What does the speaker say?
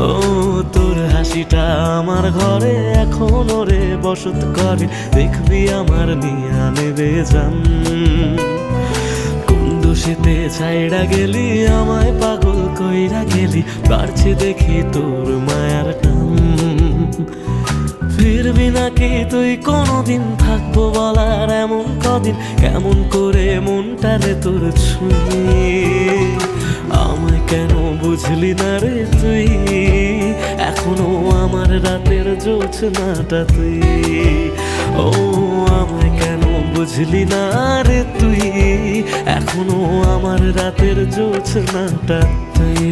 ও তোর হাসিটা আমার ঘরে এখনো রে বসত করে, দেখবি আমার নিয়া নেবে জান। কোন দোষেতে ছাইড়া গেলি আমায় পাগল কইরা গেলি, বাড়ছে দেখি তোর মায়ার টান। ফিরবি নাকি তুই কোনদিন, থাকবো বলার এমন কদিন, কেমন করে মনটারে তোর ছুঁয়ে। আমায় কেন বুঝলি না রে তুই, এখনো আমার রাতের জোছনাটা তুই। ও আমায় কেন বুঝলি না রে তুই, এখনো আমার রাতের জোছনাটা তুই।